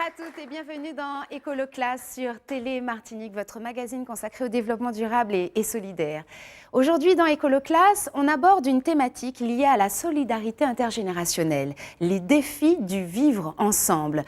à toutes et bienvenue dans Écolo-Classe sur Télé Martinique, votre magazine consacré au développement durable et solidaire. Aujourd'hui dans Écolo-Classe, on aborde une thématique liée à la solidarité intergénérationnelle, les défis du vivre ensemble.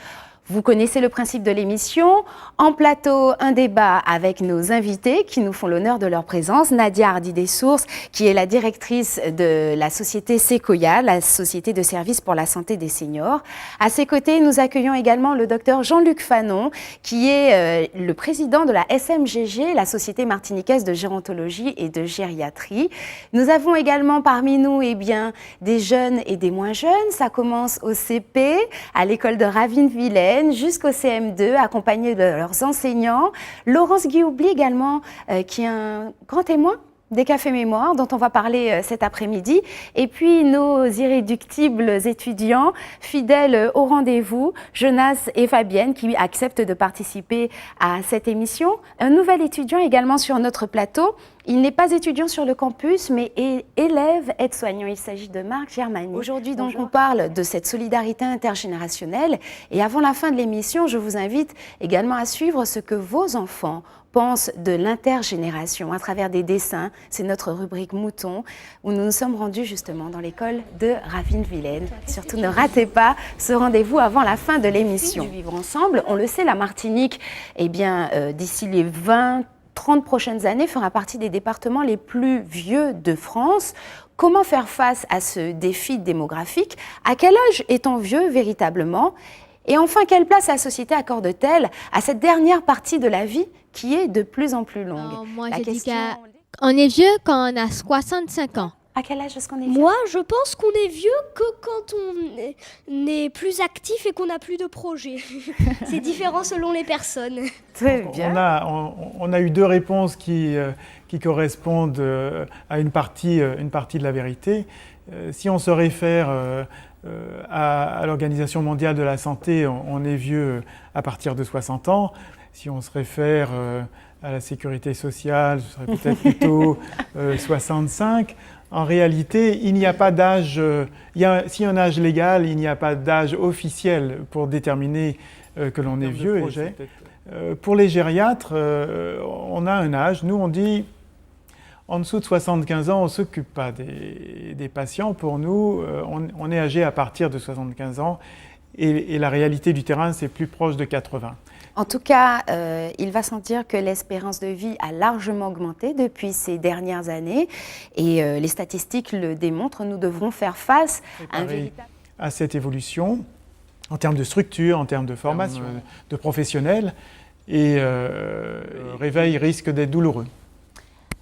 Vous connaissez le principe de l'émission. En plateau, un débat avec nos invités qui nous font l'honneur de leur présence. Nadia Hardy-Dessources, qui est la directrice de la société Sequoia, la société de services pour la santé des seniors. À ses côtés, nous accueillons également le docteur Jean-Luc Fanon, qui est le président de la SMGG, la Société martiniquaise de gérontologie et de gériatrie. Nous avons également parmi nous des jeunes et des moins jeunes. Ça commence au CP, à l'école de Ravine-Vilaine, jusqu'au CM2, accompagnés de leurs enseignants. Laurence Guihoubli également, qui est un grand témoin des cafés mémoire dont on va parler cet après-midi. Et puis nos irréductibles étudiants, fidèles au rendez-vous, Jonas et Fabienne, qui acceptent de participer à cette émission. Un nouvel étudiant également sur notre plateau. Il n'est pas étudiant sur le campus, mais est élève aide-soignant. Il s'agit de Marc Germani. Aujourd'hui, donc, on parle de cette solidarité intergénérationnelle. Et avant la fin de l'émission, je vous invite également à suivre ce que vos enfants pensent de l'intergénération à travers des dessins. C'est notre rubrique Mouton, où nous nous sommes rendus justement dans l'école de Ravine-Vilaine. Surtout, ne ratez pas ce rendez-vous avant la fin de l'émission. Vivre ensemble, on le sait, la Martinique, d'ici les 20-30 prochaines années, fera partie des départements les plus vieux de France. Comment faire face à ce défi démographique? À quel âge est-on vieux véritablement? Et enfin, quelle place la société accorde-t-elle à cette dernière partie de la vie qui est de plus en plus longue? Moi, je dis qu'on est vieux quand on a 65 ans. À quel âge est-ce qu'on est vieux? Moi, je pense qu'on est vieux que quand on est plus actif et qu'on n'a plus de projets. C'est différent selon les personnes. Très bien. On a eu deux réponses qui correspondent à une partie de la vérité. Si on se réfère à l'Organisation mondiale de la santé, on est vieux à partir de 60 ans. Si on se réfère à la sécurité sociale, ce serait peut-être plutôt 65. En réalité, il n'y a pas d'âge, si un âge légal, il n'y a pas d'âge officiel pour déterminer que l'on est vieux. Pour les gériatres, on a un âge. Nous, on dit en dessous de 75 ans, on ne s'occupe pas des patients. Pour nous, on est âgé à partir de 75 ans et la réalité du terrain, c'est plus proche de 80. En tout cas, il va sans dire que l'espérance de vie a largement augmenté depuis ces dernières années et les statistiques le démontrent. Nous devrons faire face à cette évolution en termes de structure, en termes de formation, de professionnels, et le réveil risque d'être douloureux.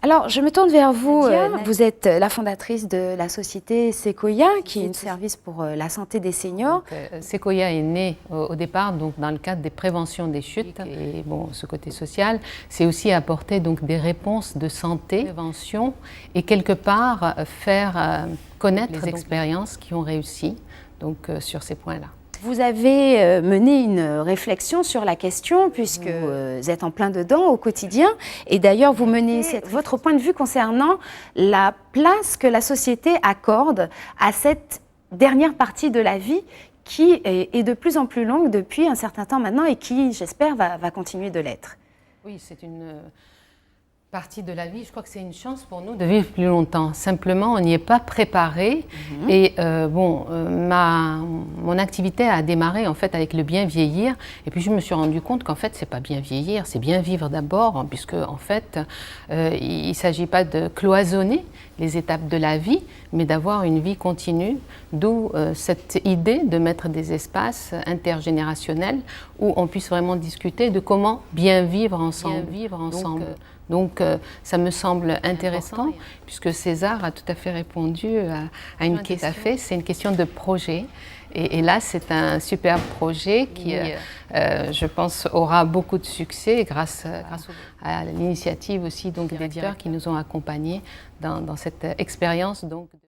Alors, je me tourne vers vous. Vous êtes la fondatrice de la société Sequoia, qui est un service pour la santé des seniors. Sequoia est né au départ donc, dans le cadre des préventions des chutes. Et bon, ce côté social, c'est aussi apporter donc, des réponses de santé, prévention, et quelque part faire connaître les expériences qui ont réussi donc, sur ces points-là. Vous avez mené une réflexion sur la question puisque vous êtes en plein dedans au quotidien et d'ailleurs vous menez votre point de vue concernant la place que la société accorde à cette dernière partie de la vie qui est de plus en plus longue depuis un certain temps maintenant et qui, j'espère, va continuer de l'être. Oui, c'est une partie de la vie, je crois que c'est une chance pour nous de vivre plus longtemps. Simplement, on n'y est pas préparé. Et mon activité a démarré en fait avec le bien vieillir. Et puis je me suis rendu compte qu'en fait, c'est pas bien vieillir, c'est bien vivre d'abord, puisque en fait, il ne s'agit pas de cloisonner les étapes de la vie, mais d'avoir une vie continue. D'où cette idée de mettre des espaces intergénérationnels où on puisse vraiment discuter de comment bien vivre ensemble. Donc, ça me semble intéressant, puisque César a tout à fait répondu à une question. C'est une question de projet. Et là, c'est un superbe projet qui, je pense, aura beaucoup de succès grâce à l'initiative aussi donc, des directeurs qui nous ont accompagnés dans cette expérience.